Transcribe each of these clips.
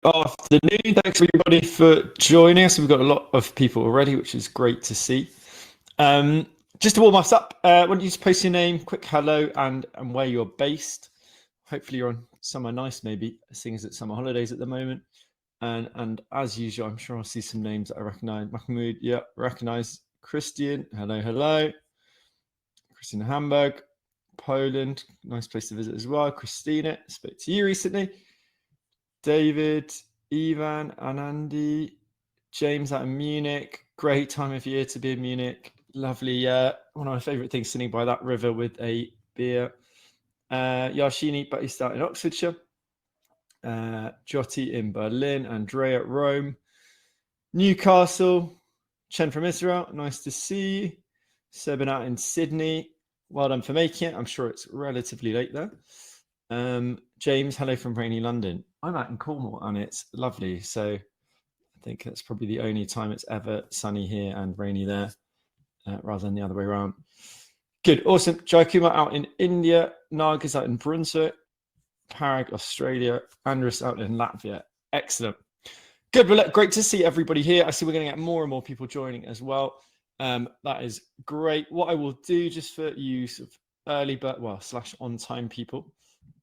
Afternoon. Thanks everybody for joining us. We've got a lot of people already, which is great to see. Just to warm us up, why don't you just post your name, quick hello, and where you're based. Hopefully you're on somewhere nice, maybe, seeing as it's summer holidays at the moment. And as usual, I'm sure I'll see some names that I recognize. Mahmoud, yeah, recognize. Christian, hello. Christina Hamburg, Poland, nice place to visit as well. Christina, spoke to you recently. David, Ivan, Anandi, James out in Munich. Great time of year to be in Munich. Lovely. One of my favorite things, sitting by that river with a beer. Yashini, based out in Oxfordshire. Jyoti in Berlin. Andrea at Rome. Newcastle. Chen from Israel. Nice to see you. Sebin out in Sydney. Well done for making it. I'm sure it's relatively late there. James, hello from rainy London. I'm out in Cornwall and it's lovely. So I think that's probably the only time it's ever sunny here and rainy there, rather than the other way around. Good, awesome. Jaikuma out in India. Nagas out in Brunswick. Parag, Australia. Andrus out in Latvia. Excellent. Good, well, great to see everybody here. I see we're going to get more and more people joining as well. That is great. What I will do, just for you sort of early but / on time people,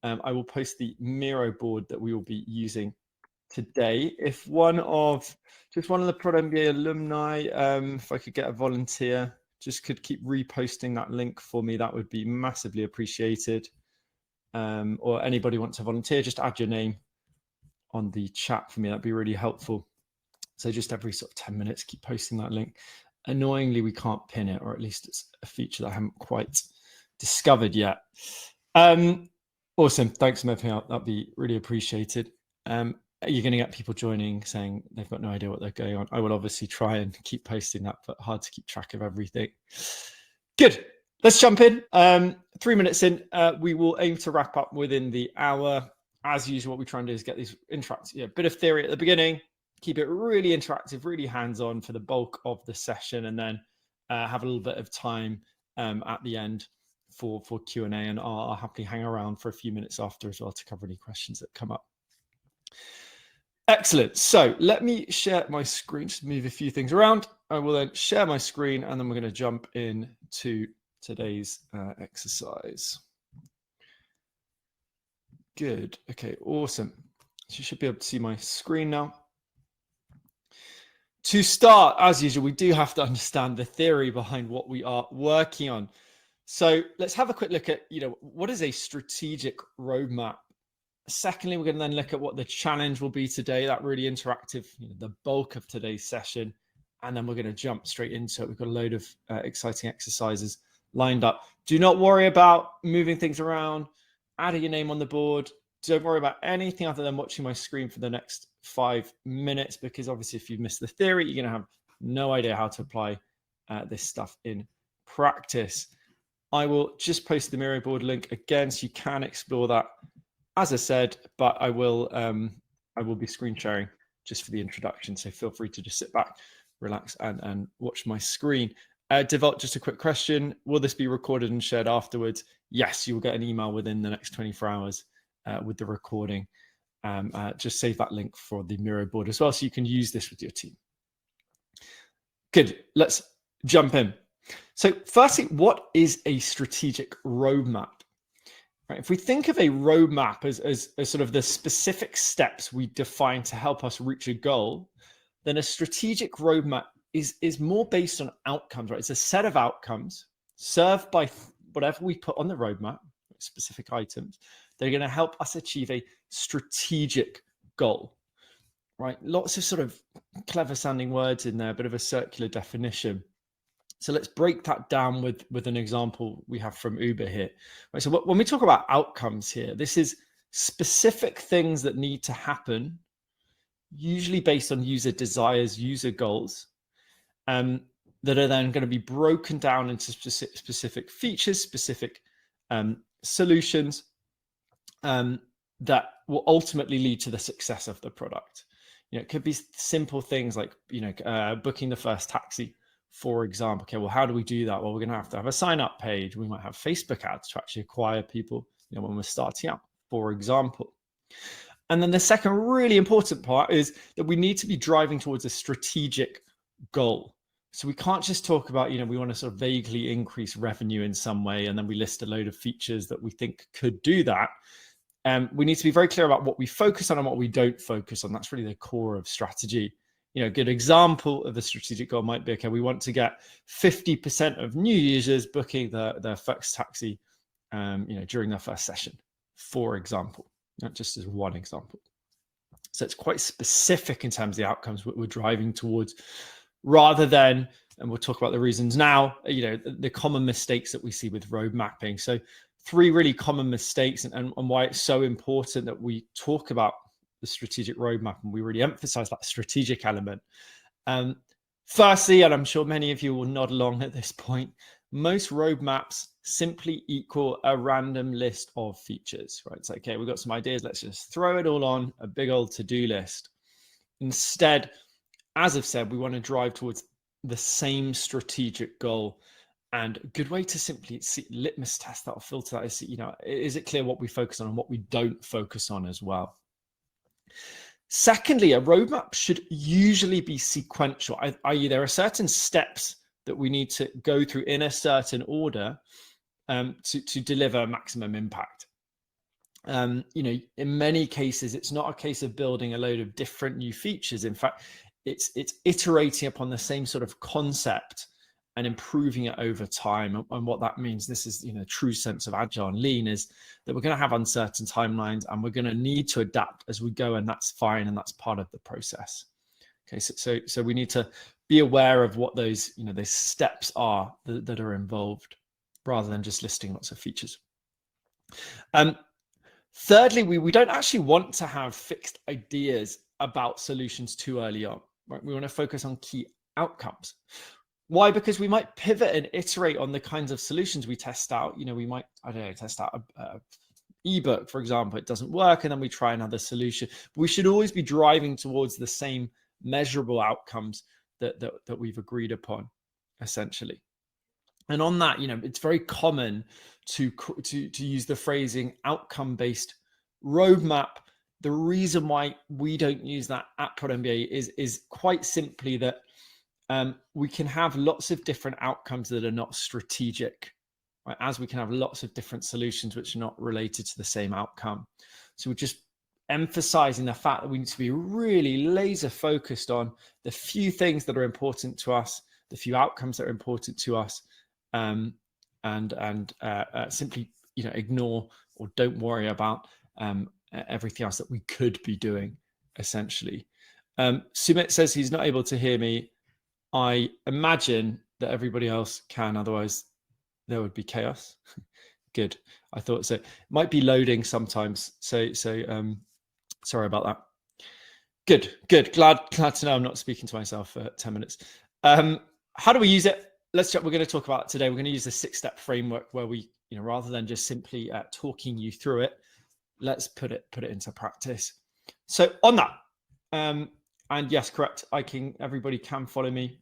I will post the Miro board that we will be using today. If one of the Prod MBA alumni, if I could get a volunteer, just could keep reposting that link for me, that would be massively appreciated. Or anybody wants to volunteer, just add your name on the chat for me. That'd be really helpful. So just every sort of 10 minutes, keep posting that link. Annoyingly, we can't pin it, or at least it's a feature that I haven't quite discovered yet. Awesome. Thanks, Mev. That'd be really appreciated. You're going to get people joining saying they've got no idea what they're going on. I will obviously try and keep posting that, but hard to keep track of everything. Good. Let's jump in. 3 minutes in, we will aim to wrap up within the hour. As usual, what we try and do is get these interactive, bit of theory at the beginning, keep it really interactive, really hands-on for the bulk of the session, and then have a little bit of time at the end for Q&A, and I'll happily hang around for a few minutes after as well to cover any questions that come up. Excellent. So let me share my screen, just move a few things around. I will then share my screen, and then we're going to jump into today's exercise. Good. Okay, awesome. So you should be able to see my screen now. To start, as usual, we do have to understand the theory behind what we are working on. So let's have a quick look at, what is a strategic roadmap? Secondly, we're going to then look at what the challenge will be today, that really interactive, the bulk of today's session. And then we're going to jump straight into it. We've got a load of exciting exercises lined up. Do not worry about moving things around, adding your name on the board. Don't worry about anything other than watching my screen for the next 5 minutes, because obviously if you've missed the theory, you're going to have no idea how to apply this stuff in practice. I will just post the Miro board link again, so you can explore that, as I said, but I will be screen sharing just for the introduction. So feel free to just sit back, relax, and watch my screen. Devolt, just a quick question. Will this be recorded and shared afterwards? Yes, you will get an email within the next 24 hours with the recording. Just save that link for the Miro board as well, so you can use this with your team. Good, let's jump in. So firstly, what is a strategic roadmap? Right, if we think of a roadmap as sort of the specific steps we define to help us reach a goal, then a strategic roadmap is more based on outcomes, right? It's a set of outcomes served by whatever we put on the roadmap, specific items. They're going to help us achieve a strategic goal, right? Lots of sort of clever sounding words in there, a bit of a circular definition. So let's break that down with an example we have from Uber here. Right, so when we talk about outcomes here, this is specific things that need to happen, usually based on user desires, user goals, that are then going to be broken down into specific features, specific solutions that will ultimately lead to the success of the product. It could be simple things like booking the first taxi, for example. Okay, well, how do we do that? Well, we're going to have a sign-up page. We might have Facebook ads to actually acquire people when we're starting out, for example. And then the second really important part is that we need to be driving towards a strategic goal. So we can't just talk about, we want to sort of vaguely increase revenue in some way, and then we list a load of features that we think could do that. We need to be very clear about what we focus on and what we don't focus on. That's really the core of strategy. A good example of the strategic goal might be, okay, we want to get 50% of new users booking their first taxi, during their first session, for example, just as one example. So it's quite specific in terms of the outcomes we're driving towards, rather than, and we'll talk about the reasons now, the common mistakes that we see with road mapping. So 3 really common mistakes, and why it's so important that we talk about the strategic roadmap and we really emphasize that strategic element. Firstly, and I'm sure many of you will nod along at this point, most roadmaps simply equal a random list of features, right? It's like, okay, we've got some ideas, let's just throw it all on a big old to-do list. Instead, as I've said, we want to drive towards the same strategic goal. And a good way to simply see, litmus test that or filter that is, is it clear what we focus on and what we don't focus on as well? Secondly, a roadmap should usually be sequential, i.e. there are certain steps that we need to go through in a certain order to deliver maximum impact. In many cases, it's not a case of building a load of different new features. In fact, it's iterating upon the same sort of concept and improving it over time. And what that means, this is, true sense of agile and lean, is that we're going to have uncertain timelines and we're going to need to adapt as we go, and that's fine, and that's part of the process. Okay, so we need to be aware of what those, those steps are that are involved, rather than just listing lots of features. Thirdly, we don't actually want to have fixed ideas about solutions too early on, right? We want to focus on key outcomes. Why? Because we might pivot and iterate on the kinds of solutions we test out. We might, test out a ebook, for example, it doesn't work, and then we try another solution. We should always be driving towards the same measurable outcomes that we've agreed upon, essentially. And on that, it's very common to use the phrasing outcome-based roadmap. The reason why we don't use that at Product MBA is quite simply that we can have lots of different outcomes that are not strategic, right? As we can have lots of different solutions which are not related to the same outcome. So we're just emphasizing the fact that we need to be really laser focused on the few things that are important to us, the few outcomes that are important to us, and simply ignore or don't worry about everything else that we could be doing, essentially. Sumit says he's not able to hear me. I imagine that everybody else can, otherwise there would be chaos. Good. I thought so. It might be loading sometimes. So sorry about that. Good. Glad to know I'm not speaking to myself for 10 minutes. How do we use it? We're going to talk about it today. We're going to use the 6-step framework where we, rather than just simply talking you through it, let's put it into practice. So on that, and yes, correct. Everybody can follow me.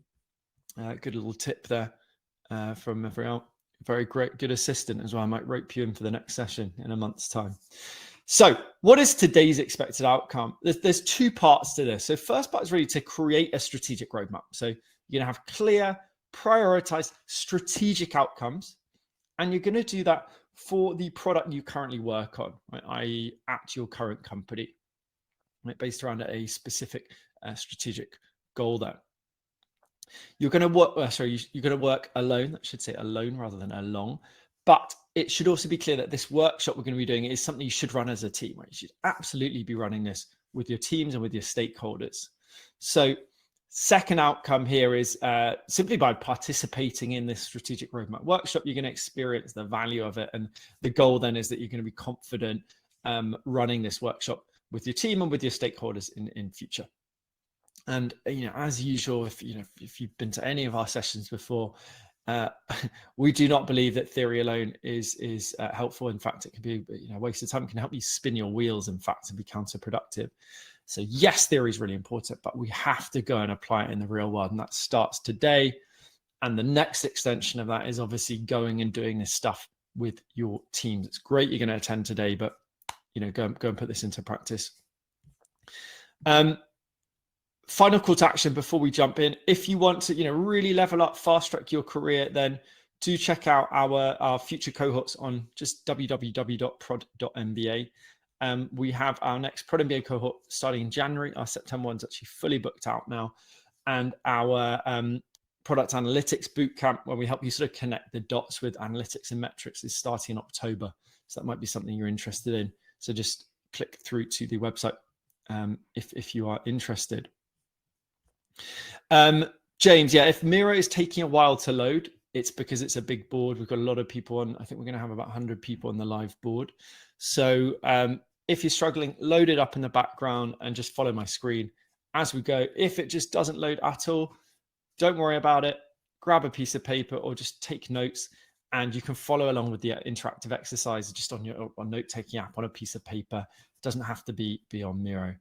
Good little tip there from everyone. Very great, good assistant as well. I might rope you in for the next session in a month's time. So what is today's expected outcome? There's 2 parts to this. So first part is really to create a strategic roadmap. So you're going to have clear, prioritized strategic outcomes, and you're going to do that for the product you currently work on, right? I.e. at your current company, right? Based around a specific strategic goal there. You're going to work, you're going to work alone. I should say alone rather than along. But it should also be clear that this workshop we're going to be doing is something you should run as a team, right? You should absolutely be running this with your teams and with your stakeholders. So second outcome here is simply by participating in this strategic roadmap workshop, you're going to experience the value of it. And the goal then is that you're going to be confident running this workshop with your team and with your stakeholders in future. And as usual, if you've been to any of our sessions before, we do not believe that theory alone is helpful. In fact, it can be a waste of time. It can help you spin your wheels, in fact, and be counterproductive. So yes, theory is really important, but we have to go and apply it in the real world, and that starts today. And the next extension of that is obviously going and doing this stuff with your teams. It's great you're going to attend today, but go and put this into practice Final call to action before we jump in. If you want to, really level up, fast track your career, then do check out our future cohorts on just www.prod.mba. We have our next Prod MBA cohort starting in January. Our September one's actually fully booked out now. And our product analytics bootcamp, where we help you sort of connect the dots with analytics and metrics, is starting in October. So that might be something you're interested in. So just click through to the website if you are interested. James, yeah, if Miro is taking a while to load, it's because it's a big board. We've got a lot of people on. I think we're going to have about 100 people on the live board. So if you're struggling, load it up in the background and just follow my screen as we go. If it just doesn't load at all, don't worry about it. Grab a piece of paper or just take notes, and you can follow along with the interactive exercise just on your note-taking app on a piece of paper. It doesn't have to be on Miro.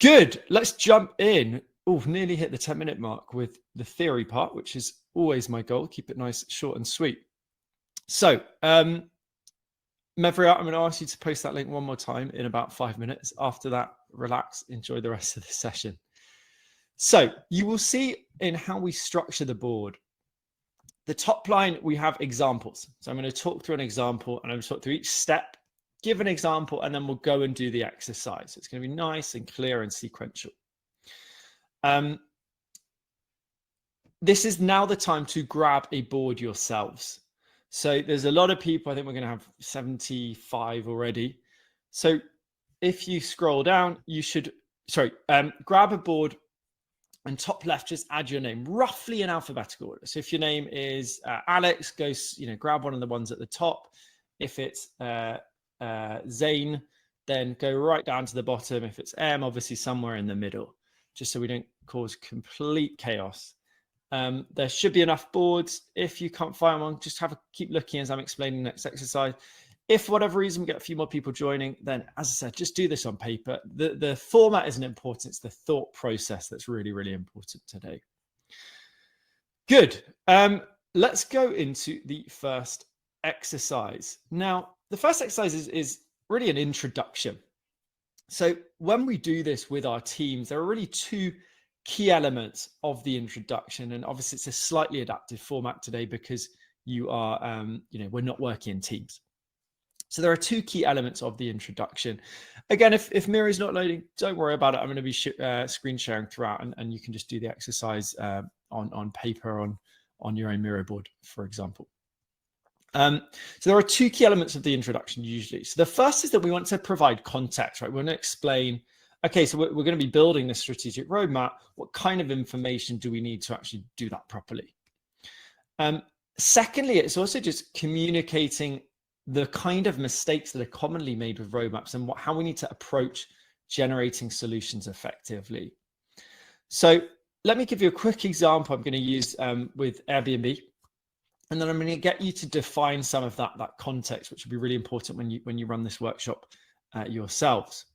Good. Let's jump in. Oh, nearly hit the 10-minute mark with the theory part, which is always my goal. Keep it nice, short and sweet. So, Mevria, I'm going to ask you to post that link one more time in about 5 minutes. After that, relax, enjoy the rest of the session. So you will see in how we structure the board, the top line, we have examples. So I'm going to talk through an example and I'm going to talk through each step, give an example, and then we'll go and do the exercise. So it's going to be nice and clear and sequential. This is now the time to grab a board yourselves. So there's a lot of people. I think we're going to have 75 already. So if you scroll down, you should, grab a board, and top left, just add your name roughly in alphabetical order. So if your name is Alex, go, grab one of the ones at the top. If it's Zane, then go right down to the bottom. If it's M, obviously somewhere in the middle, just so we don't cause complete chaos. There should be enough boards. If you can't find one, just keep looking as I'm explaining the next exercise. If for whatever reason we get a few more people joining, then as I said, just do this on paper. The format isn't important. It's the thought process that's really, really important today. Good. Let's go into the first exercise. Now, the first exercise is really an introduction. So when we do this with our teams, there are really two key elements of the introduction. And obviously it's a slightly adaptive format today because you are, we're not working in teams. So there are two key elements of the introduction. Again, if Miro is not loading, don't worry about it. I'm going to be screen sharing throughout, and you can just do the exercise on paper on your own Miro board, for example. So there are two key elements of the introduction usually. So the first is that we want to provide context, right? We want to explain, okay, so we're going to be building this strategic roadmap. What kind of information do we need to actually do that properly? Secondly, it's also just communicating the kind of mistakes that are commonly made with roadmaps and how we need to approach generating solutions effectively. So let me give you a quick example I'm going to use with Airbnb. And then I'm going to get you to define some of that context, which will be really important when you run this workshop yourselves.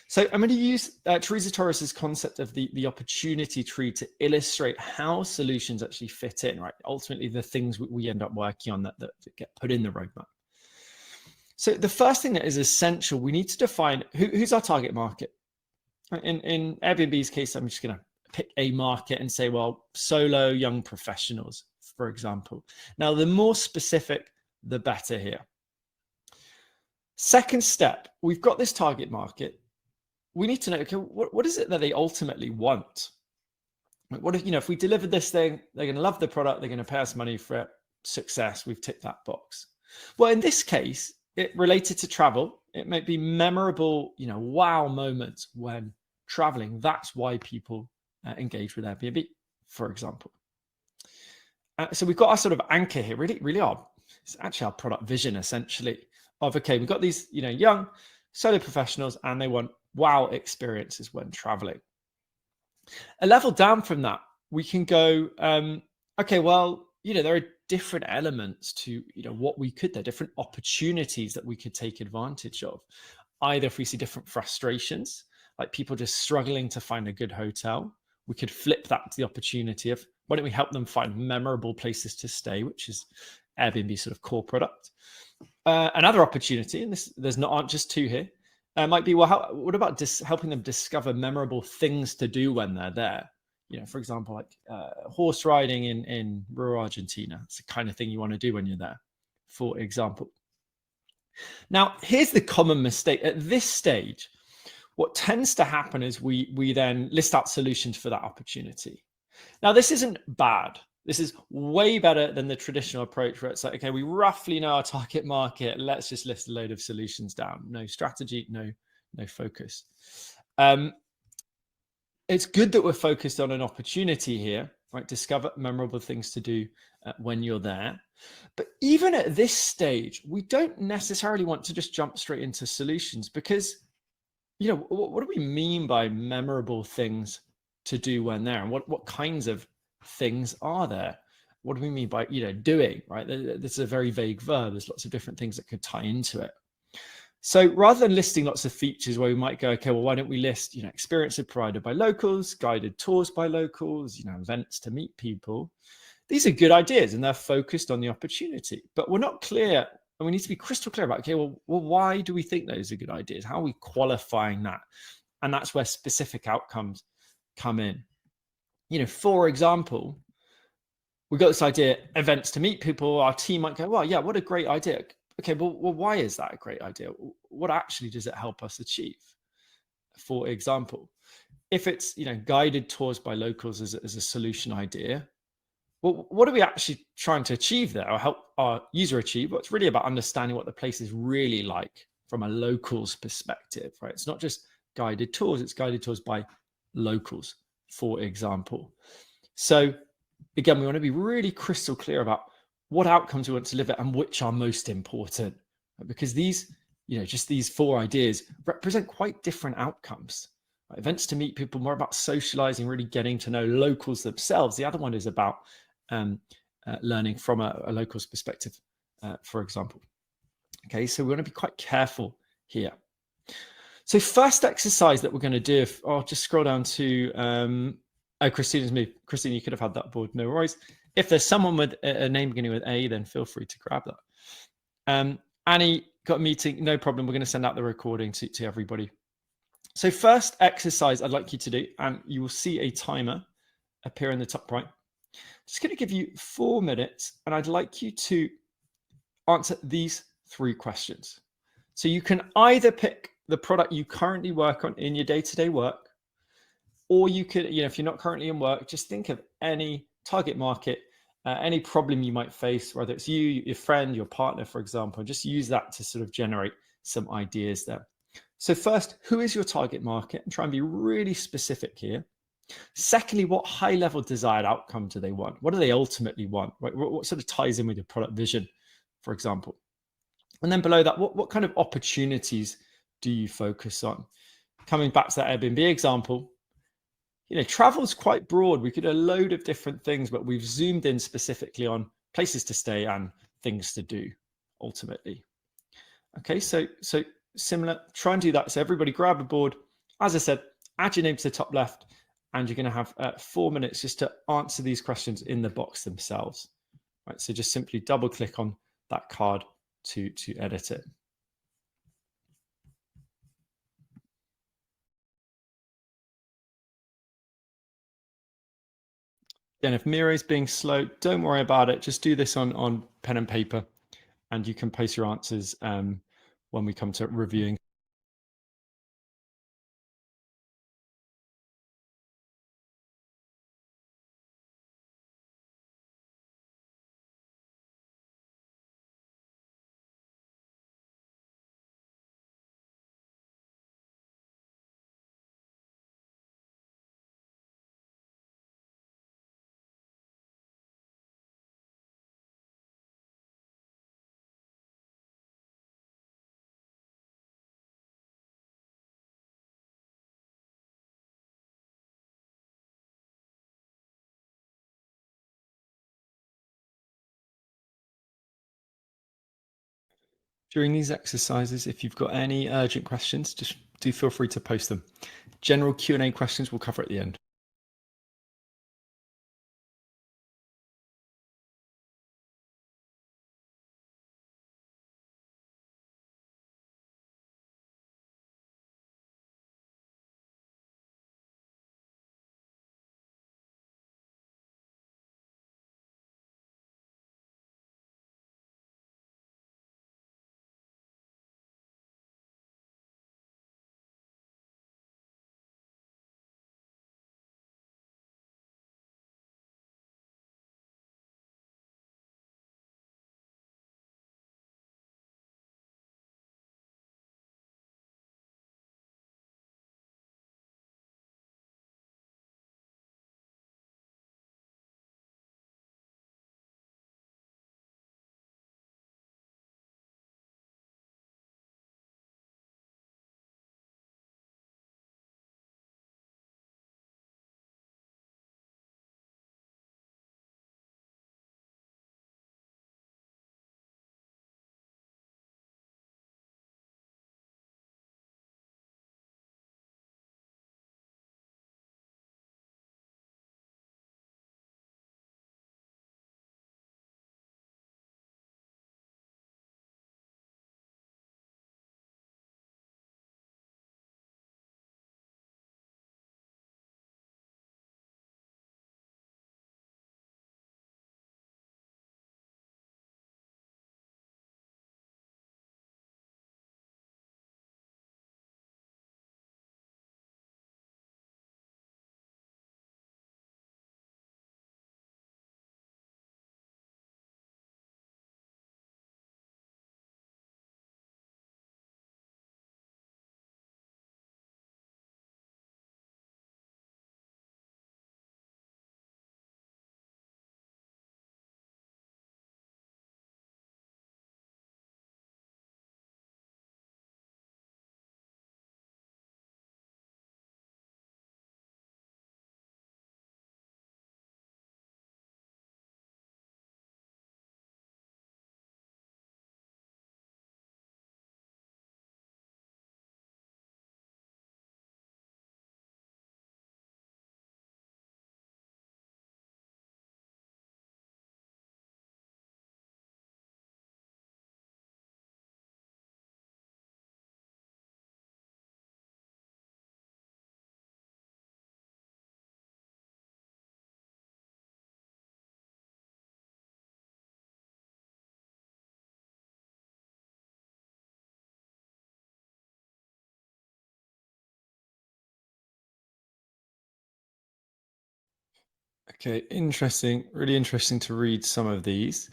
So I'm going to use Teresa Torres's concept of the opportunity tree to illustrate how solutions actually fit in, right? Ultimately, the things we end up working on that get put in the roadmap. So the first thing that is essential, we need to define who's our target market. In Airbnb's case, I'm just going to pick a market and say, well, solo young professionals, for example. Now, the more specific, the better here. Second step, we've got this target market. We need to know, okay, what is it that they ultimately want? What if we delivered this thing, they're going to love the product, they're going to pay us money for it, success, we've ticked that box. Well, in this case, it related to travel. It might be memorable, wow moments when traveling. That's why people engage with Airbnb, for example. So we've got our sort of anchor here, really it's actually our product vision essentially of, okay, we've got these, young solo professionals and they want wow experiences when traveling. A level down from that, we can go, okay, well, there are different elements to, there are different opportunities that we could take advantage of. Either if we see different frustrations, like people just struggling to find a good hotel, we could flip that to the opportunity of, why don't we help them find memorable places to stay, which is Airbnb's sort of core product. Another opportunity, and aren't just two here, might be, well, what about helping them discover memorable things to do when they're there? For example, like horse riding in rural Argentina. It's the kind of thing you want to do when you're there, for example. Now, here's the common mistake. At this stage, what tends to happen is we then list out solutions for that opportunity. Now, this isn't bad. This is way better than the traditional approach where it's like, okay, we roughly know our target market. Let's just list a load of solutions down. No strategy, no focus. It's good that we're focused on an opportunity here, right? Discover memorable things to do when you're there. But even at this stage, we don't necessarily want to just jump straight into solutions because, what do we mean by memorable things to do when there? And what kinds of things are there? What do we mean by, doing, right? This is a very vague verb. There's lots of different things that could tie into it. So rather than listing lots of features where we might go, okay, well, why don't we list, experiences provided by locals, guided tours by locals, events to meet people. These are good ideas and they're focused on the opportunity, but we're not clear. And we need to be crystal clear about, okay, well, why do we think those are good ideas? How are we qualifying that? And that's where specific outcomes come in. For example, we got this idea, events to meet people. Our team might go, well, yeah, what a great idea. Okay, well, why is that a great idea? What actually does it help us achieve? For example, if it's guided tours by locals as a solution idea, well, what are we actually trying to achieve there, or help our user achieve? Well, it's really about understanding what the place is really like from a locals perspective, right? It's not just guided tours; it's guided tours by locals, for example. So again, we want to be really crystal clear about what outcomes we want to deliver and which are most important, because these, just these 4 ideas represent quite different outcomes. Right? Events to meet people, more about socializing, really getting to know locals themselves. The other one is about learning from a local's perspective, for example. Okay, so we want to be quite careful here. So first exercise that we're going to do, I'll just scroll down to, Christina's moved. Christina, you could have had that board, no worries. If there's someone with a name beginning with A, then feel free to grab that. Annie, got a meeting, no problem. We're going to send out the recording to everybody. So first exercise I'd like you to do, and you will see a timer appear in the top right. Just going to give you 4 minutes, and I'd like you to answer these 3 questions. So you can either pick the product you currently work on in your day-to-day work, or you could, if you're not currently in work, just think of any target market, any problem you might face, whether it's you, your friend, your partner, for example, just use that to sort of generate some ideas there. So first, who is your target market? And try and be really specific here. Secondly, what high-level desired outcome do they want? What do they ultimately want? Right? What sort of ties in with your product vision, for example? And then below that, what kind of opportunities do you focus on? Coming back to that Airbnb example, travel is quite broad. We could do a load of different things, but we've zoomed in specifically on places to stay and things to do, ultimately. Okay, so similar, try and do that. So everybody grab a board. As I said, add your name to the top left, and you're going to have 4 minutes just to answer these questions in the box themselves. Right, so just simply double click on that card to edit it. Then if Miro is being slow, don't worry about it. Just do this on pen and paper, and you can post your answers when we come to reviewing. During these exercises, if you've got any urgent questions, just do feel free to post them. General Q&A questions we'll cover at the end. Okay, interesting. Really interesting to read some of these.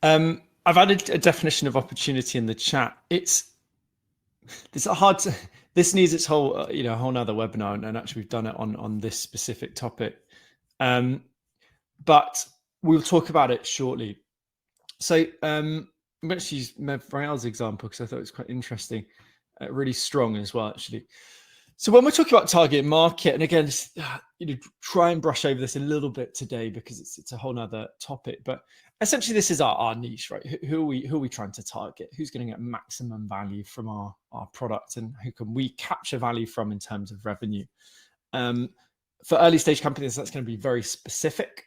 I've added a definition of opportunity in the chat. It's hard to. This needs its whole, a whole nother webinar, and actually we've done it on this specific topic. But we'll talk about it shortly. So I'm going to use Mev Rael's example because I thought it was quite interesting, really strong as well, actually. So when we're talking about target market, and again, try and brush over this a little bit today because it's a whole nother topic. But essentially, this is our niche, right? Who are we trying to target? Who's going to get maximum value from our product, and who can we capture value from in terms of revenue? For early stage companies, that's going to be very specific.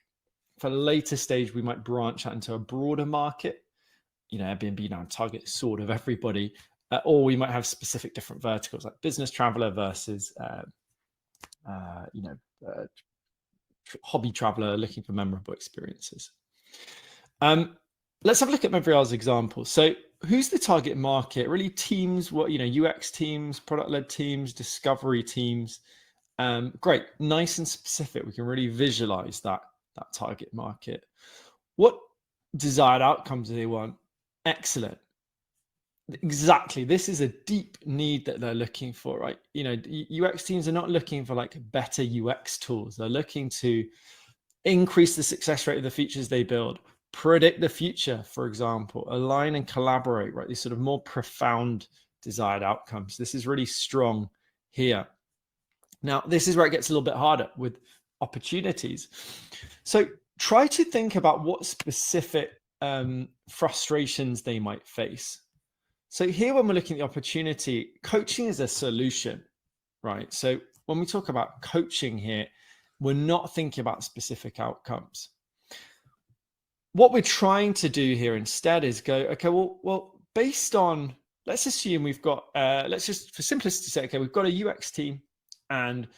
For later stage, we might branch out into a broader market. Airbnb now targets sort of everybody. Or we might have specific different verticals like business traveler versus, hobby traveler looking for memorable experiences. Let's have a look at Mev Rael's example. So who's the target market? Really teams, UX teams, product-led teams, discovery teams. Great, nice and specific. We can really visualize that target market. What desired outcomes do they want? Excellent. Exactly. This is a deep need that they're looking for, right? UX teams are not looking for like better UX tools. They're looking to increase the success rate of the features they build, predict the future, for example, align and collaborate, right? These sort of more profound desired outcomes. This is really strong here. Now, this is where it gets a little bit harder with opportunities. So try to think about what specific frustrations they might face. So here, when we're looking at the opportunity, coaching is a solution, right? So when we talk about coaching here, we're not thinking about specific outcomes. What we're trying to do here instead is go, okay, well, based on, let's assume we've got, let's just, for simplicity say, okay, we've got a UX team and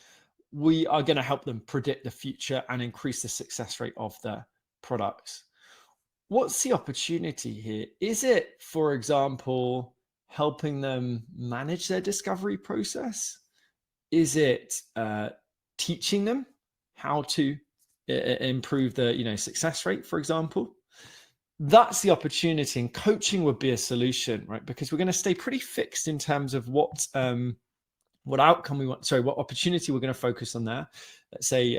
we are going to help them predict the future and increase the success rate of their products. What's the opportunity here? Is it, for example, helping them manage their discovery process? Is it teaching them how to improve the success rate, for example? That's the opportunity, and coaching would be a solution, right? Because we're going to stay pretty fixed in terms of what outcome we want. Sorry, what opportunity we're going to focus on there. Let's say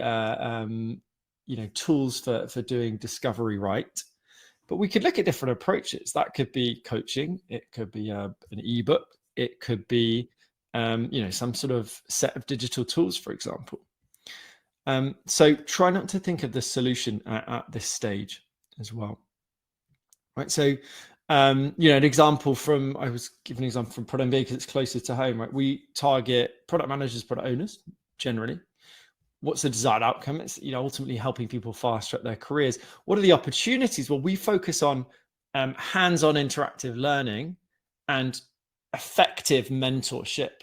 tools for doing discovery right. But we could look at different approaches. That could be coaching. It could be an ebook. It could be, some sort of set of digital tools, for example. So try not to think of the solution at this stage as well. Right. So, an example from, I was giving an example from Product MBA because it's closer to home, right? We target product managers, product owners, generally. What's the desired outcome? It's ultimately helping people fast track their careers. What are the opportunities? Well, we focus on hands-on interactive learning and effective mentorship.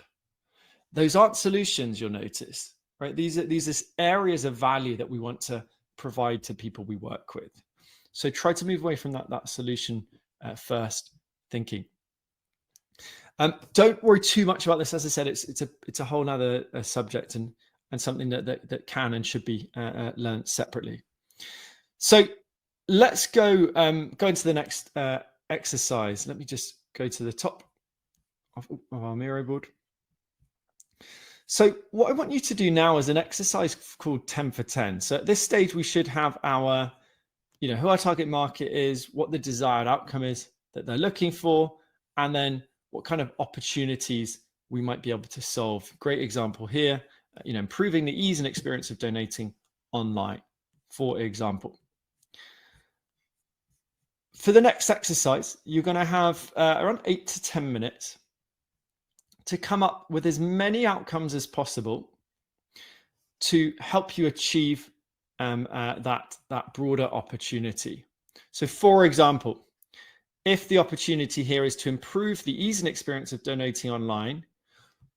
Those aren't solutions, you'll notice, right? These are areas of value that we want to provide to people we work with. So try to move away from that solution first thinking. Don't worry too much about this. As I said, it's a whole nother subject and something that can and should be learned separately. So let's go into the next exercise. Let me just go to the top of our Miro board. So what I want you to do now is an exercise called 10 for 10. So at this stage, we should have our, who our target market is, what the desired outcome is that they're looking for, and then what kind of opportunities we might be able to solve. Great example here. Improving the ease and experience of donating online, for example. For the next exercise, you're going to have around 8 to 10 minutes to come up with as many outcomes as possible to help you achieve that broader opportunity. So, for example, if the opportunity here is to improve the ease and experience of donating online,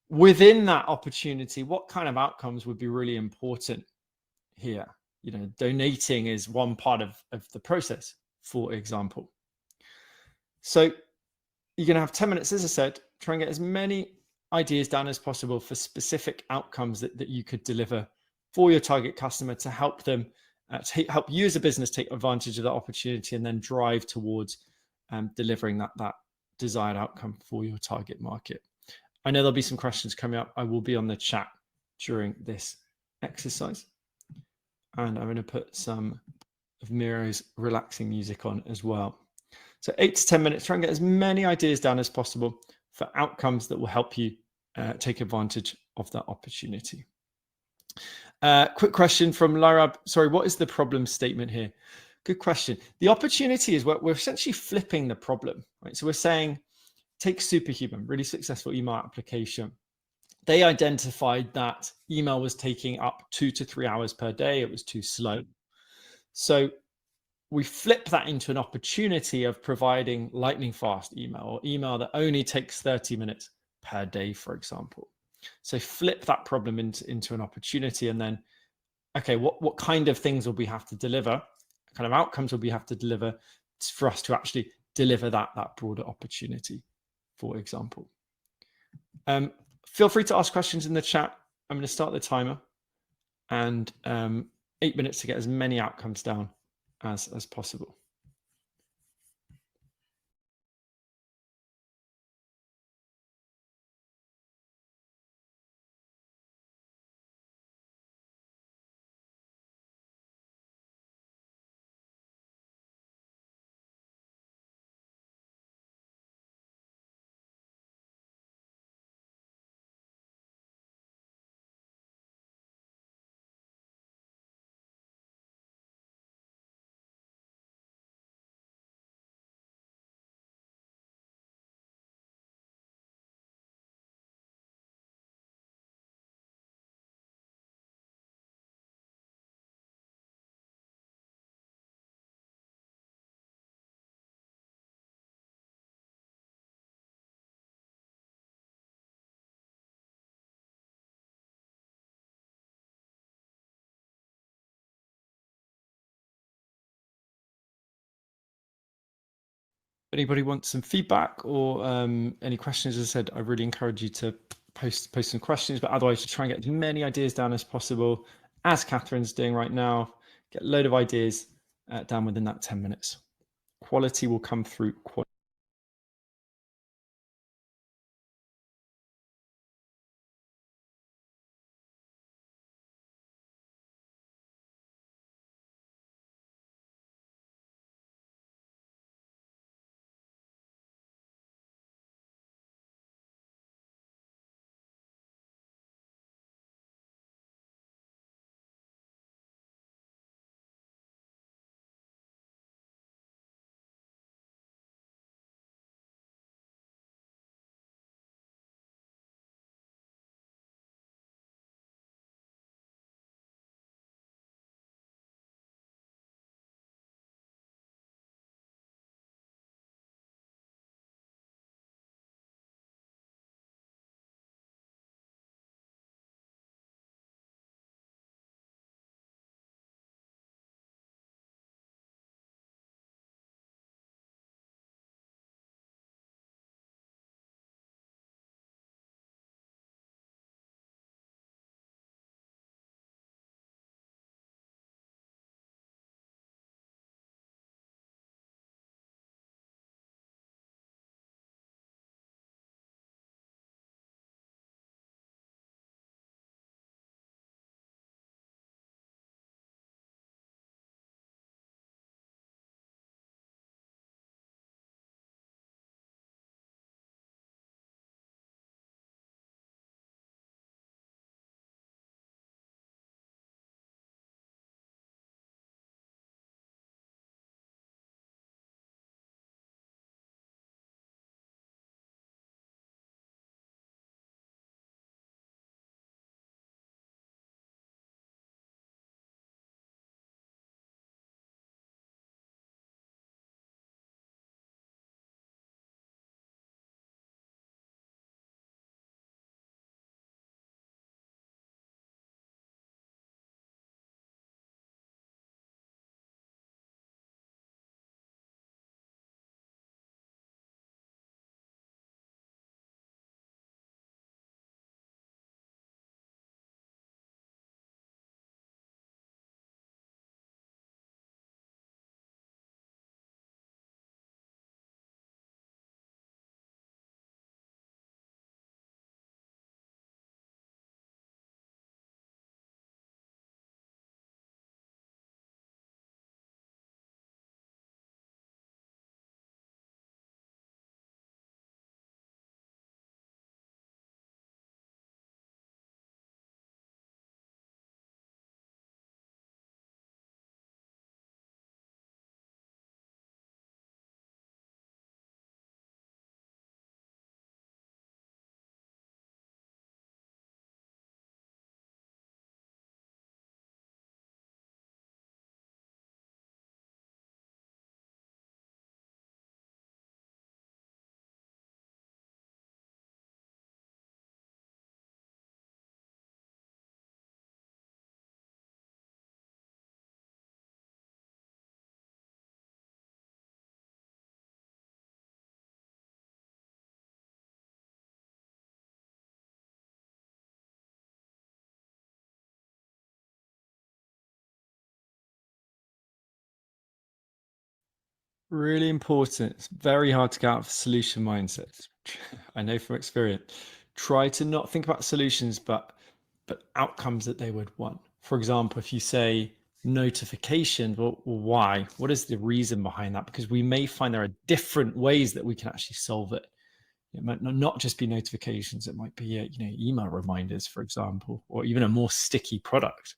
within that opportunity, what kind of outcomes would be really important here? Donating is one part of the process, for example. So you're going to have 10 minutes, as I said, try and get as many ideas down as possible for specific outcomes that you could deliver for your target customer to help them help you as a business take advantage of that opportunity and then drive towards delivering that desired outcome for your target market. I know there'll be some questions coming up. I will be on the chat during this exercise. And I'm going to put some of Miro's relaxing music on as well. So 8 to 10 minutes, try and get as many ideas down as possible for outcomes that will help you take advantage of that opportunity. Quick question from Larab. Sorry, what is the problem statement here? Good question. The opportunity is we're essentially flipping the problem, right? So we're saying, take Superhuman, really successful email application. They identified that email was taking up 2 to 3 hours per day. It was too slow. So we flip that into an opportunity of providing lightning fast email, or email that only takes 30 minutes per day, for example. So flip that problem into an opportunity, and then, okay, what kind of things will we have to deliver? What kind of outcomes will we have to deliver for us to actually deliver that broader opportunity, for example? Feel free to ask questions in the chat. I'm going to start the timer, and 8 minutes to get as many outcomes down as possible. Anybody want some feedback or any questions? As I said, I really encourage you to post some questions, but otherwise to try and get as many ideas down as possible, as Catherine's doing right now. Get a load of ideas down within that 10 minutes. Quality will come through quality. Really important. It's very hard to get out of solution mindset. I know from experience. Try to not think about solutions, but outcomes that they would want. For example, if you say notification, well, why? What is the reason behind that? Because we may find there are different ways that we can actually solve it. It might not just be notifications. It might be, email reminders, for example, or even a more sticky product.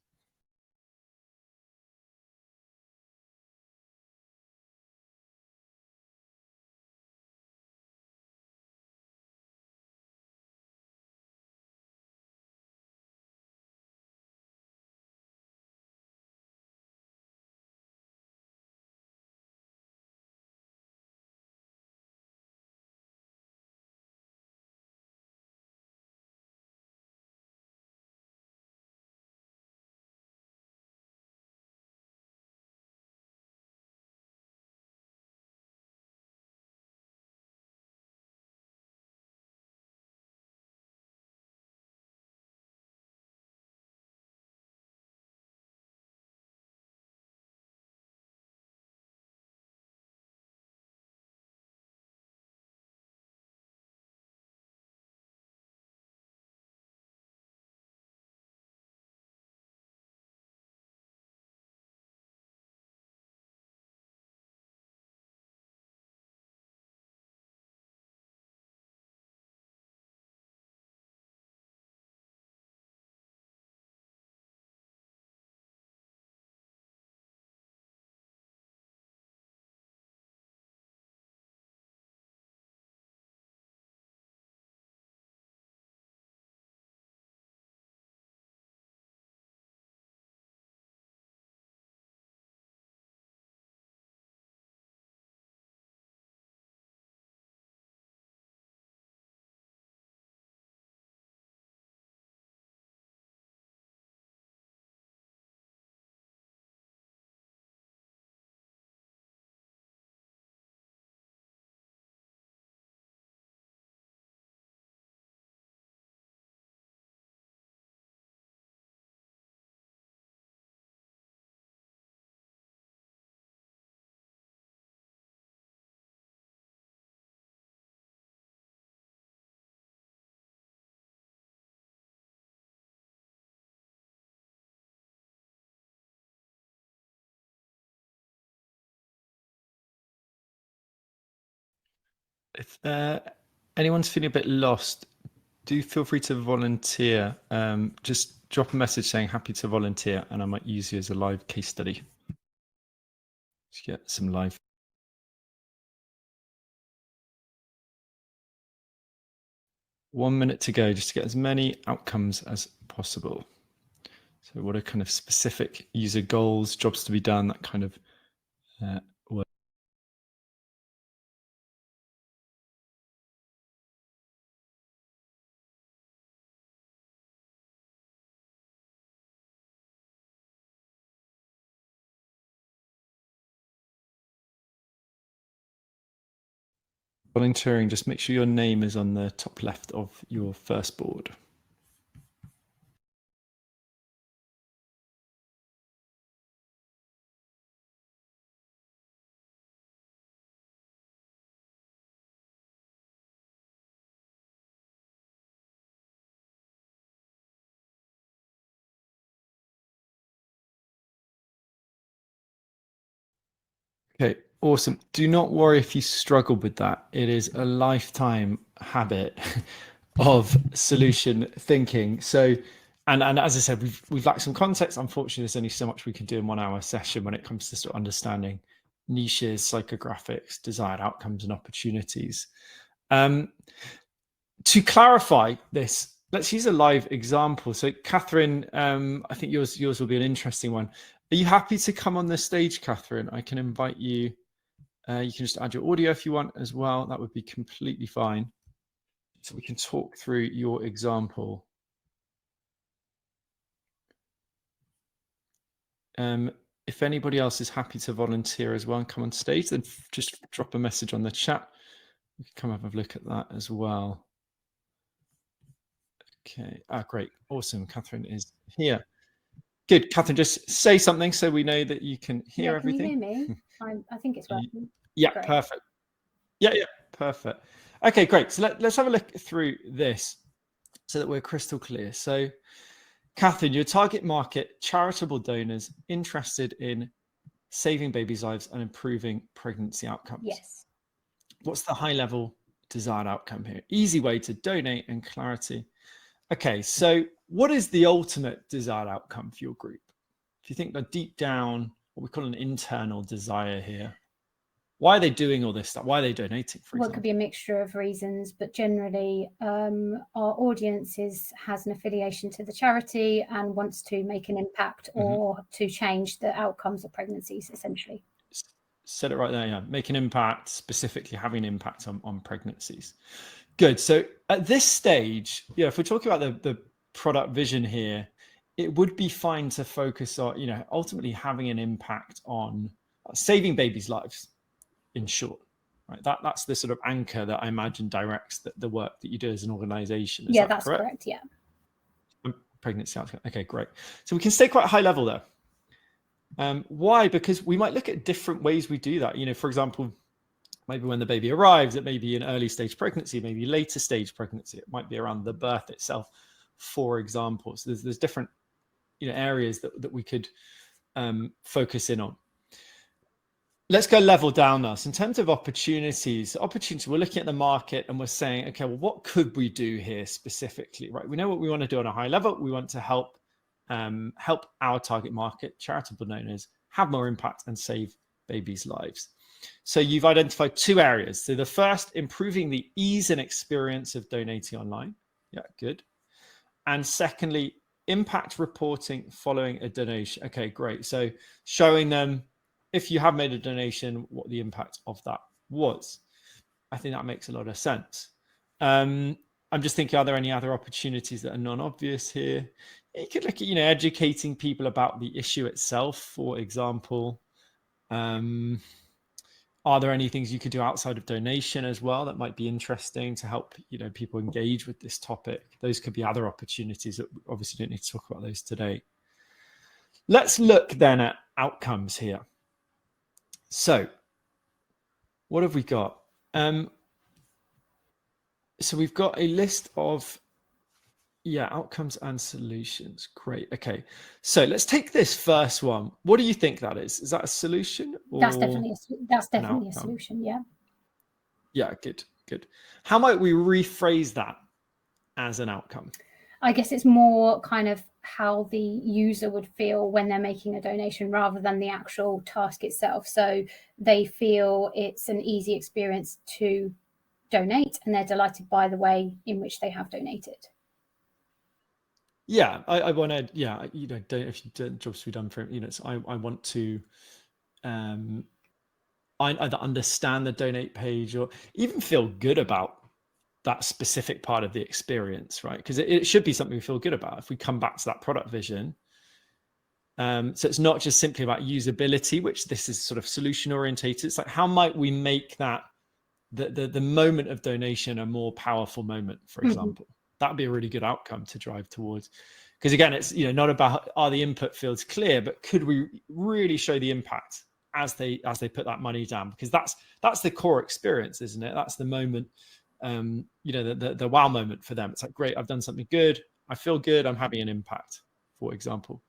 If anyone's feeling a bit lost, do feel free to volunteer. Just drop a message saying happy to volunteer, and I might use you as a live case study to get some live. 1 minute to go, just to get as many outcomes as possible. So what are kind of specific user goals, jobs to be done, that kind of work. Volunteering, just make sure your name is on the top left of your first board. Okay, awesome. Do not worry if you struggled with that. It is a lifetime habit of solution thinking. So, and as I said, we've lacked some context. Unfortunately, there's only so much we can do in 1 hour session when it comes to sort of understanding niches, psychographics, desired outcomes, and opportunities. To clarify this, let's use a live example. So, Catherine, I think yours will be an interesting one. Are you happy to come on the stage, Catherine? I can invite you. You can just add your audio if you want as well. That would be completely fine. So we can talk through your example. If anybody else is happy to volunteer as well and come on stage, then just drop a message on the chat. We can come have a look at that as well. Okay. Great. Awesome. Catherine is here. Good. Catherine, just say something so we know that you can hear everything. Can you hear me? I think it's working. Yeah, Great. perfect. Yeah, perfect. Okay, great. So let's have a look through this so that we're crystal clear. So, Catherine, your target market, charitable donors interested in saving babies' lives and improving pregnancy outcomes. Yes. What's the high level desired outcome here? Easy way to donate and clarity. Okay, so what is the ultimate desired outcome for your group? If you think deep down, what we call an internal desire here, why are they doing all this stuff? Why are they donating, for Well, example? it could be a mixture of reasons, but generally our audience has an affiliation to the charity and wants to make an impact or to change the outcomes of pregnancies, essentially. Said it right there, yeah. Make an impact, specifically having an impact on pregnancies. Good. So at this stage, yeah, if we're talking about the product vision here, it would be fine to focus on, ultimately having an impact on saving babies' lives, in short. Right. That's the sort of anchor that I imagine directs the work that you do as an organization. Is Yeah, that that's correct? correct. Yeah. Pregnancy outcome. Okay, great. So we can stay quite high level there. Why? Because we might look at different ways we do that. For example, maybe when the baby arrives, it may be an early stage pregnancy, maybe later stage pregnancy. It might be around the birth itself, for example. So there's different areas that we could focus in on. Let's go level down now. So in terms of opportunities, we're looking at the market and we're saying, okay, well, what could we do here specifically, right? We know what we want to do on a high level. We want to help our target market, charitable donors, have more impact and save babies' lives. So you've identified two areas. So the first, improving the ease and experience of donating online. Yeah, good. And secondly, impact reporting following a donation. Okay, great. So showing them, if you have made a donation, what the impact of that was. I think that makes a lot of sense. I'm just thinking, are there any other opportunities that are non-obvious here? You could look at, educating people about the issue itself, for example. Are there any things you could do outside of donation as well that might be interesting to help, people engage with this topic? Those could be other opportunities that we obviously don't need to talk about those today. Let's look then at outcomes here. So what have we got? So we've got a list of outcomes and solutions. Great. Okay. So let's take this first one. What do you think that is? Is that a solution? Or that's definitely a solution. Yeah. Yeah, good. How might we rephrase that as an outcome? I guess it's more kind of how the user would feel when they're making a donation rather than the actual task itself. So they feel it's an easy experience to donate and they're delighted by the way in which they have donated. Yeah, I want to, if you don't jobs to be done for units, I want to either understand the donate page or even feel good about that specific part of the experience, right? Because it should be something we feel good about if we come back to that product vision. So it's not just simply about usability, which this is sort of solution orientated. It's like, how might we make that the moment of donation a more powerful moment, for example? That would be a really good outcome to drive towards. Because again, it's not about are the input fields clear, but could we really show the impact as they put that money down? Because that's the core experience, isn't it? That's the moment, the wow moment for them. It's like, great, I've done something good. I feel good. I'm having an impact, for example.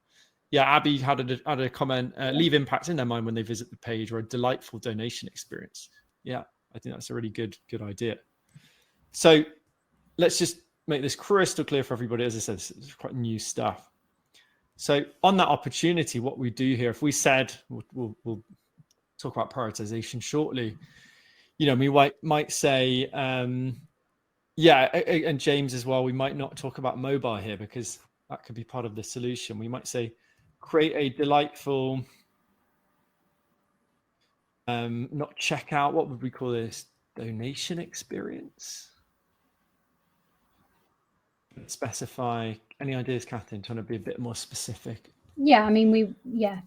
Yeah, Abby had a comment, leave impact in their mind when they visit the page, or a delightful donation experience. Yeah, I think that's a really good idea. So let's just make this crystal clear for everybody. As I said, it's quite new stuff. So on that opportunity, what we do here, if we said, we'll talk about prioritization shortly, we might say, and James as well, we might not talk about mobile here because that could be part of the solution. We might say, create a delightful, not checkout, what would we call this? Donation experience? Specify. Any ideas, Catherine? Trying to be a bit more specific. Yeah, I mean,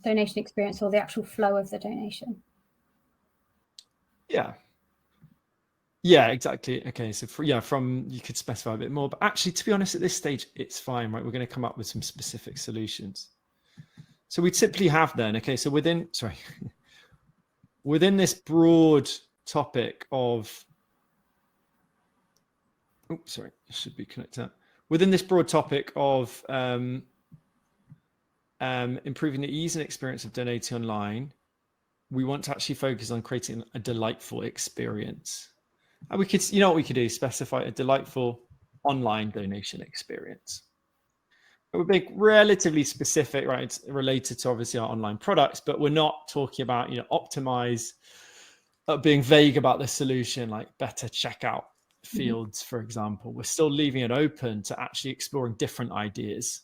donation experience or the actual flow of the donation. Yeah, exactly. Okay, so you could specify a bit more, but actually, to be honest, at this stage, it's fine, right? We're going to come up with some specific solutions. So we'd simply have then, okay, so within this broad topic of, sorry, it should be connected up. Within this broad topic of improving the ease and experience of donating online, we want to actually focus on creating a delightful experience. And we could, you know what we could do? Specify a delightful online donation experience. We're being relatively specific, right? It's related to obviously our online products, but we're not talking about, optimize, being vague about the solution, like better checkout fields, for example. We're still leaving it open to actually exploring different ideas.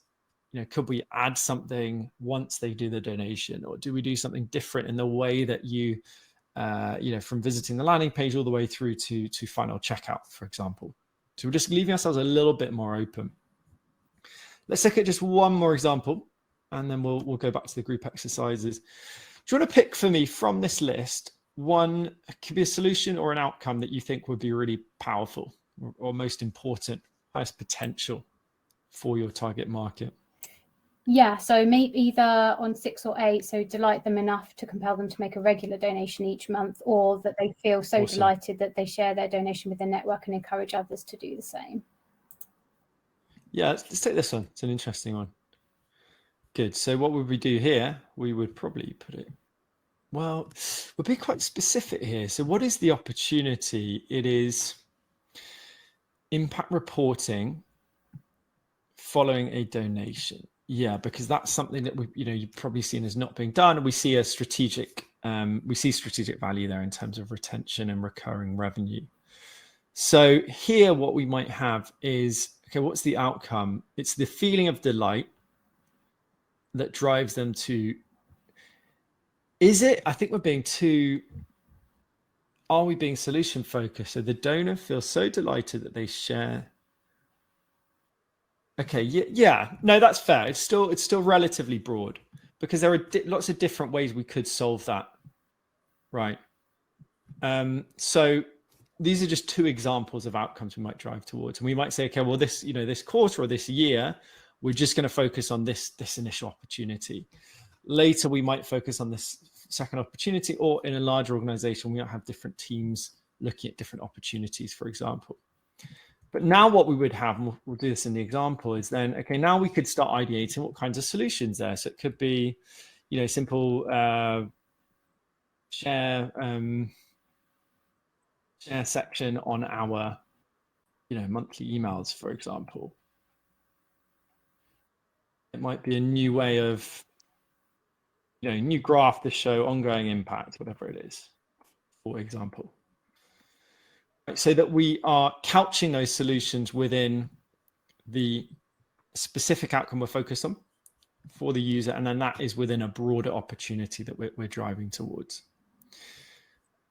Could we add something once they do the donation, or do we do something different in the way that you, from visiting the landing page all the way through to final checkout, for example? So we're just leaving ourselves a little bit more open. Let's look at just one more example, and then we'll go back to the group exercises. Do you want to pick for me from this list one? It could be a solution or an outcome that you think would be really powerful or most important, highest potential for your target market? Yeah, so maybe either on 6 or 8, so delight them enough to compel them to make a regular donation each month, or that they feel so Awesome. delighted that they share their donation with their network and encourage others to do the same. Yeah, let's take this one. It's an interesting one. Good. So what would we do here? We would probably put it, well, we'll be quite specific here. So what is the opportunity? It is impact reporting following a donation. Yeah, because that's something that you've probably seen as not being done. We see a strategic value there in terms of retention and recurring revenue. So here, what we might have is, okay, what's the outcome? It's the feeling of delight that drives them to. I think we're being too. Are we being solution focused? So the donor feels so delighted that they share. Okay, yeah, no, that's fair. It's still relatively broad because there are lots of different ways we could solve that, right? So these are just two examples of outcomes we might drive towards, and we might say, okay, well, this quarter or this year, we're just going to focus on this initial opportunity. Later, we might focus on this second opportunity, or in a larger organization, we might have different teams looking at different opportunities, for example. But now what we would have, and we'll do this in the example, is then, okay, now we could start ideating what kinds of solutions there. So it could be, simple share section on our, monthly emails, for example. It might be a new way of, new graph to show ongoing impact, whatever it is, for example. So that we are couching those solutions within the specific outcome we're focused on for the user, and then that is within a broader opportunity that we're driving towards.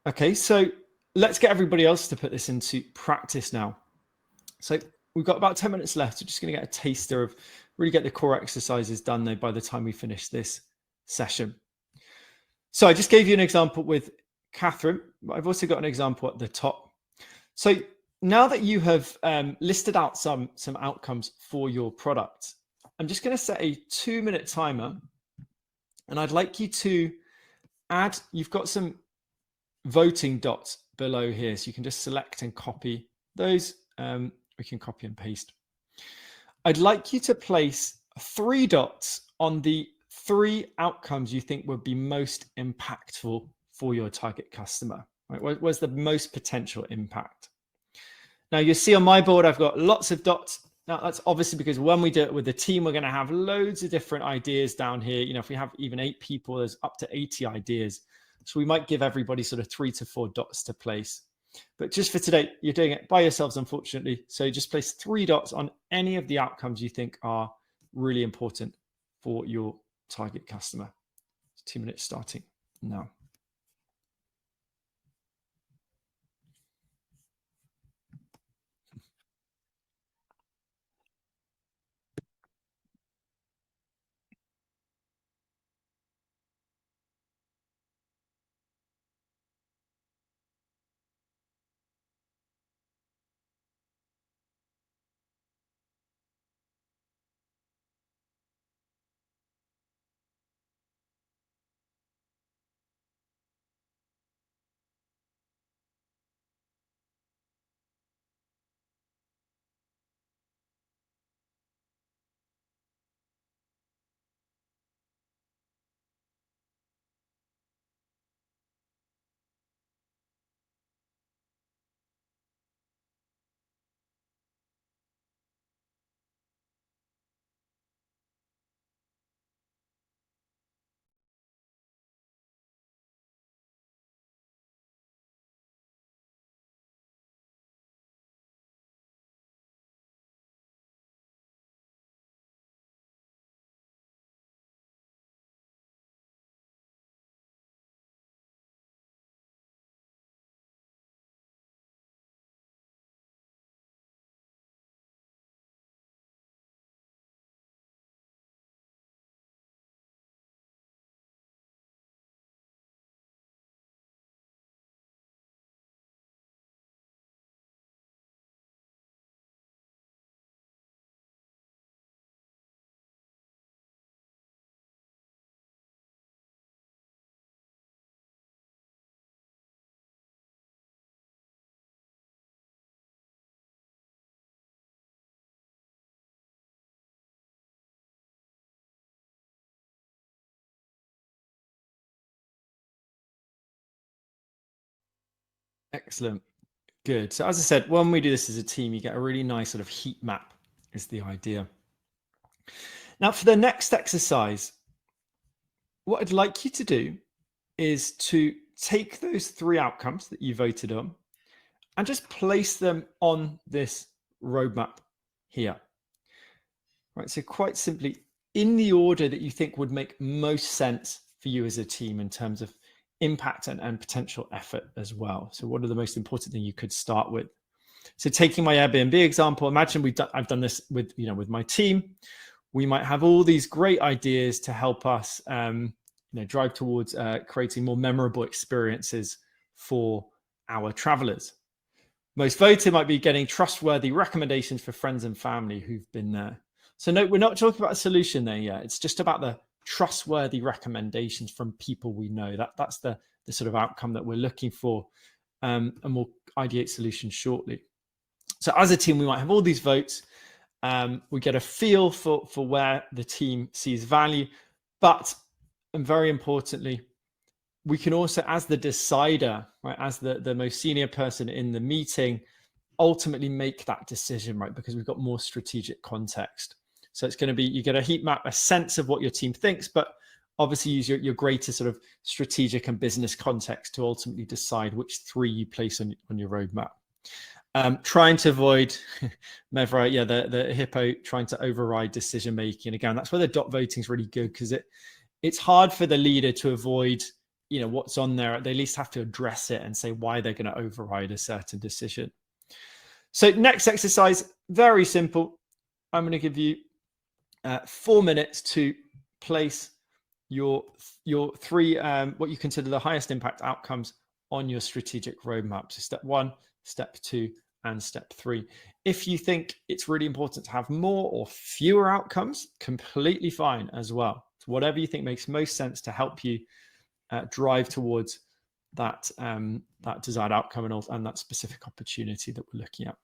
Okay, so let's get everybody else to put this into practice now. So we've got about 10 minutes left. We're just going to get a taster of really get the core exercises done though by the time we finish this session. So I just gave you an example with Catherine, but I've also got an example at the top. So now that you have listed out some outcomes for your product, I'm just going to set a 2-minute timer, and I'd like you to add, you've got some voting dots below here, so you can just select and copy those. We can copy and paste. I'd like you to place 3 dots on the 3 outcomes you think would be most impactful for your target customer. Right? Where's the most potential impact? Now you see on my board, I've got lots of dots. Now that's obviously because when we do it with the team, we're going to have loads of different ideas down here. If we have even 8 people, there's up to 80 ideas. So we might give everybody sort of 3 to 4 dots to place. But just for today, you're doing it by yourselves, unfortunately. So just place 3 dots on any of the outcomes you think are really important for your target customer. 2 minutes starting now. Excellent. Good. So as I said, when we do this as a team, you get a really nice sort of heat map is the idea. Now for the next exercise, what I'd like you to do is to take those 3 outcomes that you voted on and just place them on this roadmap here. Right, so quite simply, in the order that you think would make most sense for you as a team in terms of impact and potential effort as well. So what are the most important thing you could start with? So taking my Airbnb example, imagine I've done this with my team. We might have all these great ideas to help us drive towards creating more memorable experiences for our travelers. Most voted might be getting trustworthy recommendations for friends and family who've been there. So no, we're not talking about a solution there yet. It's just about the trustworthy recommendations from people we know. That's the sort of outcome that we're looking for, and we'll ideate solutions shortly. So as a team, we might have all these votes. We get a feel for where the team sees value, but, and very importantly, we can also, as the decider, right, as the most senior person in the meeting, ultimately make that decision, right, because we've got more strategic context. So it's going to be, you get a heat map, a sense of what your team thinks, but obviously use your greater sort of strategic and business context to ultimately decide which 3 you place on your roadmap. Trying to avoid Mevra, the hippo trying to override decision making. Again, that's where the dot voting is really good, because it's hard for the leader to avoid what's on there. They at least have to address it and say why they're going to override a certain decision. So next exercise, very simple. I'm going to give you 4 minutes to place your 3 what you consider the highest impact outcomes on your strategic roadmap. So step 1, step 2, and step 3. If you think it's really important to have more or fewer outcomes, completely fine as well. So whatever you think makes most sense to help you drive towards that desired outcome and that specific opportunity that we're looking at.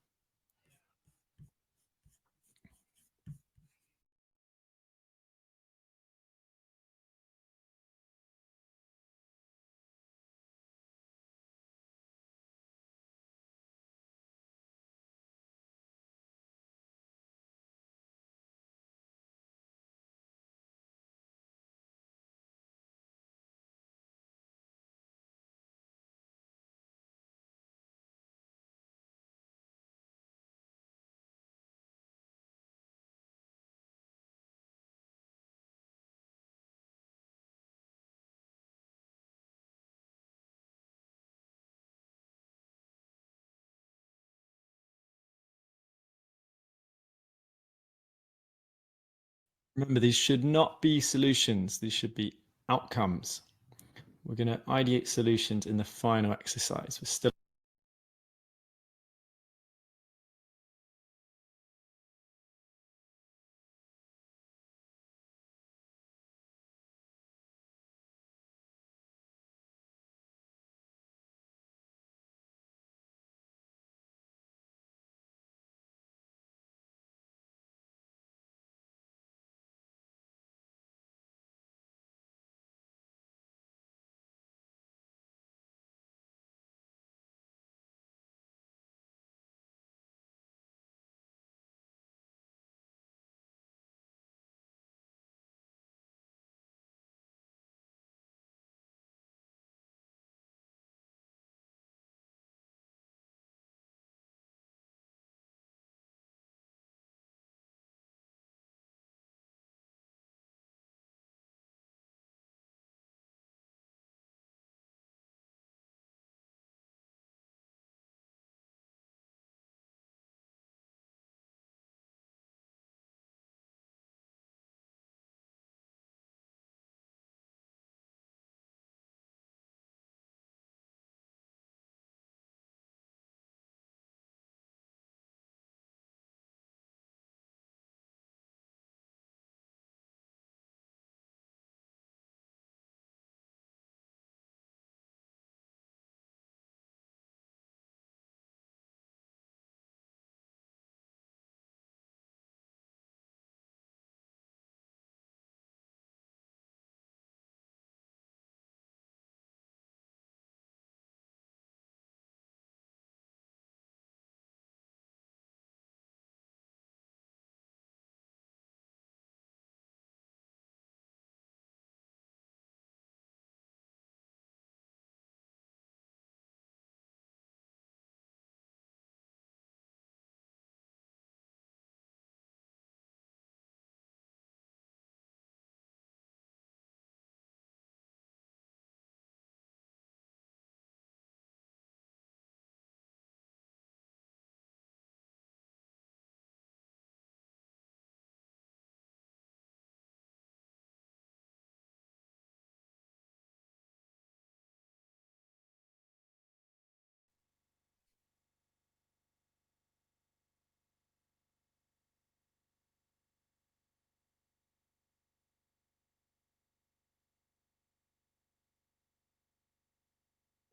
Remember, these should not be solutions. These should be outcomes. We're going to ideate solutions in the final exercise. We're still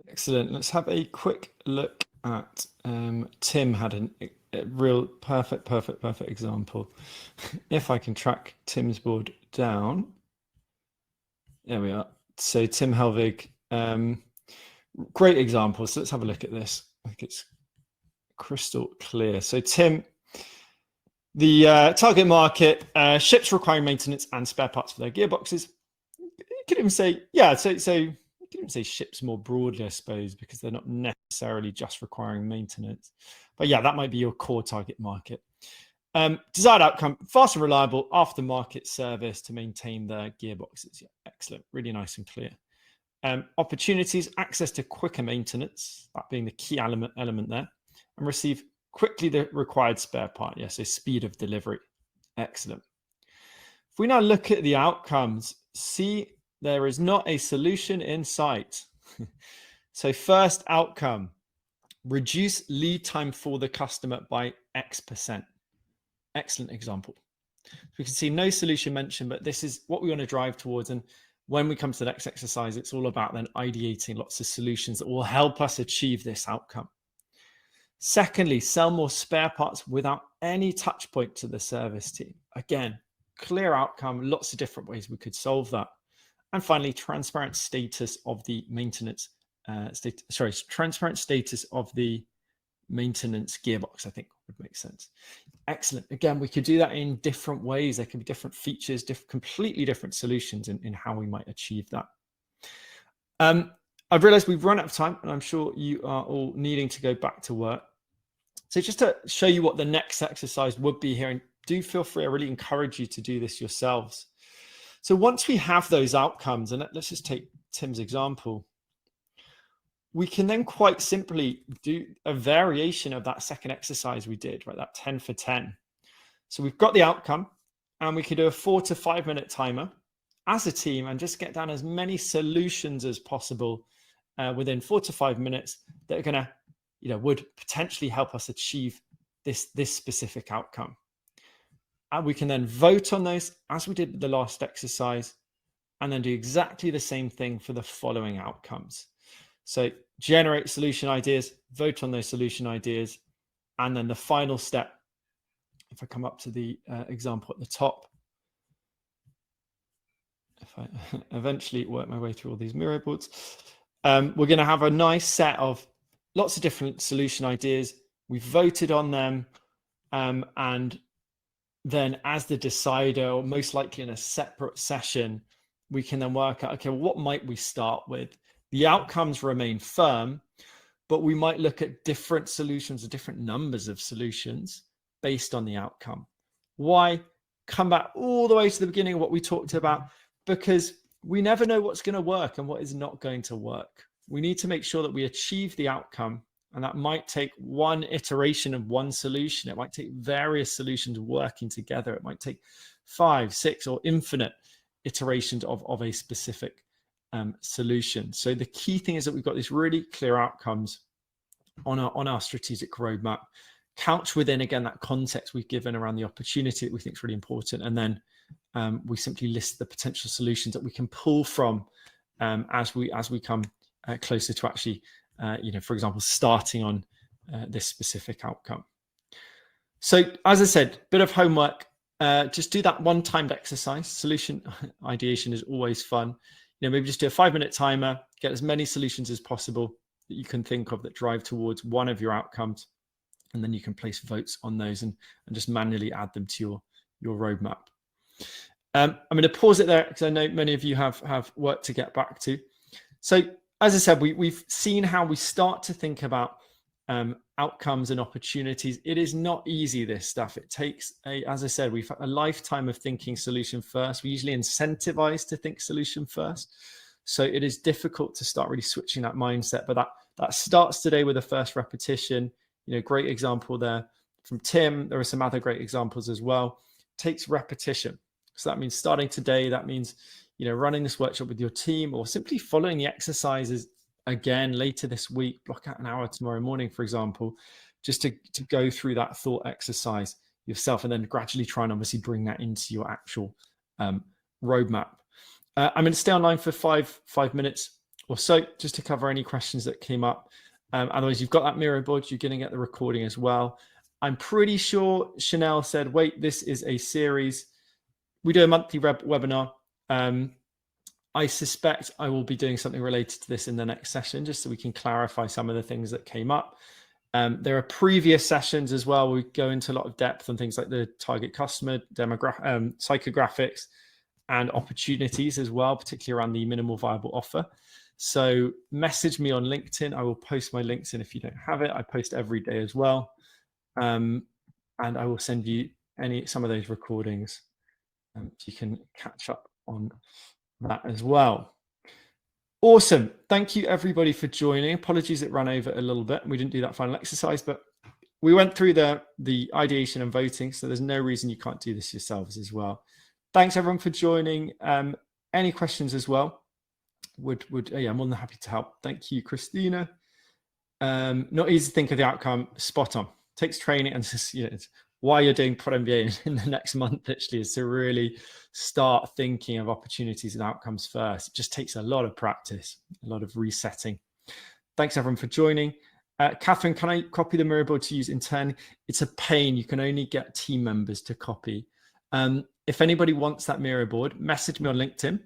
Excellent. Let's have a quick look at Tim had a real perfect example. If I can track Tim's board down. There we are. So Tim Helvig, great example. So let's have a look at this. I think it's crystal clear. So Tim, the target market, ships requiring maintenance and spare parts for their gearboxes. You could even say, yeah, so you could even say ships more broadly, I suppose, because they're not necessarily just requiring maintenance. But yeah, that might be your core target market. Desired outcome, fast and reliable aftermarket service to maintain their gearboxes. Yeah, excellent. Really nice and clear. Opportunities, access to quicker maintenance, that being the key element there, and receive quickly the required spare part. Yeah, so speed of delivery. Excellent. If we now look at the outcomes, see there is not a solution in sight. So first outcome, reduce lead time for the customer by X%. Excellent example. We can see no solution mentioned, but this is what we want to drive towards. And when we come to the next exercise, it's all about then ideating lots of solutions that will help us achieve this outcome. Secondly, sell more spare parts without any touch point to the service team. Again, clear outcome, lots of different ways we could solve that. And finally, transparent status of the maintenance, transparent status of the maintenance gearbox, I think would make sense. Excellent. Again, we could do that in different ways. There could be different features, completely different solutions in how we might achieve that. I've realized we've run out of time, and I'm sure you are all needing to go back to work. So just to show you what the next exercise would be here, and do feel free, I really encourage you to do this yourselves. So once we have those outcomes, and let's just take Tim's example, we can then quite simply do a variation of that second exercise we did, right? That 10 for 10. So we've got the outcome, and we could do a 4 to 5 minute timer as a team and just get down as many solutions as possible within 4 to 5 minutes that are going to, would potentially help us achieve this specific outcome. And we can then vote on those as we did with the last exercise, and then do exactly the same thing for the following outcomes. So generate solution ideas, vote on those solution ideas, and then the final step, if I come up to the example at the top, if I eventually work my way through all these Miro boards, we're going to have a nice set of lots of different solution ideas. We've voted on them, and then as the decider, or most likely in a separate session, we can then work out, okay, well, what might we start with? The outcomes remain firm, but we might look at different solutions or different numbers of solutions based on the outcome. Why? Come back all the way to the beginning of what we talked about, because we never know what's going to work and what is not going to work. We need to make sure that we achieve the outcome, and that might take one iteration of one solution. It might take various solutions working together. It might take 5, 6, or infinite iterations of a specific solution. So the key thing is that we've got these really clear outcomes on our strategic roadmap, couched within, again, that context we've given around the opportunity that we think is really important. And then we simply list the potential solutions that we can pull from as we come closer to actually, for example, starting on this specific outcome. So as I said, bit of homework, just do that one-timed exercise. Solution ideation is always fun. Maybe just do a 5-minute timer, get as many solutions as possible that you can think of that drive towards one of your outcomes, and then you can place votes on those and just manually add them to your roadmap. I'm going to pause it there because I know many of you have work to get back to. So as I said, we've seen how we start to think about outcomes and opportunities. It is not easy, this stuff. It takes, as I said, we've had a lifetime of thinking solution first. We usually incentivize to think solution first. So it is difficult to start really switching that mindset, but that starts today with the first repetition. Great example there from Tim. There are some other great examples as well. It takes repetition. So that means starting today. That means, running this workshop with your team, or simply following the exercises again later this week. Block out an hour tomorrow morning, for example, just to go through that thought exercise yourself, and then gradually try and obviously bring that into your actual roadmap. I'm going to stay online for five minutes or so, just to cover any questions that came up. Otherwise, you've got that Miro board, you're going to get the recording as well. I'm pretty sure Chanel said, wait, this is a series. We do a monthly webinar. I suspect I will be doing something related to this in the next session, just so we can clarify some of the things that came up. There are previous sessions as well. We go into a lot of depth on things like the target customer, psychographics, and opportunities as well, particularly around the minimal viable offer. So message me on LinkedIn. I will post my LinkedIn if you don't have it. I post every day as well. And I will send you some of those recordings. So you can catch up on that as well. Awesome. Thank you everybody for joining. Apologies it ran over a little bit. We didn't do that final exercise, but we went through the ideation and voting, so there's no reason you can't do this yourselves as well. Thanks everyone for joining. Any questions as well? Yeah, I'm more than happy to help. Thank you, Christina. Not easy to think of the outcome. Spot on. Takes training, and just, it's why you're doing Pod MBA in the next month actually is to really start thinking of opportunities and outcomes first. It just takes a lot of practice, a lot of resetting. Thanks everyone for joining. Catherine, can I copy the Miro board to use internally? It's a pain. You can only get team members to copy. If anybody wants that Miro board, message me on LinkedIn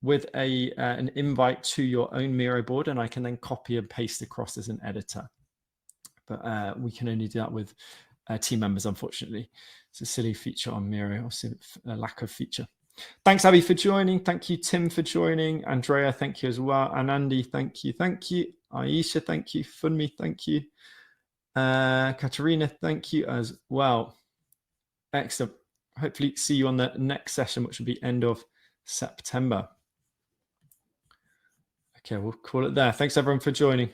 with an invite to your own Miro board, and I can then copy and paste across as an editor. But we can only do that with team members, unfortunately. It's a silly feature on Miro, or a lack of feature. Thanks, Abby, for joining. Thank you, Tim, for joining. Andrea, thank you as well. And Andy, thank you. Thank you. Aisha, thank you. Funmi, thank you. Katerina, thank you as well. Excellent. Hopefully see you on the next session, which will be end of September. Okay, we'll call it there. Thanks, everyone, for joining.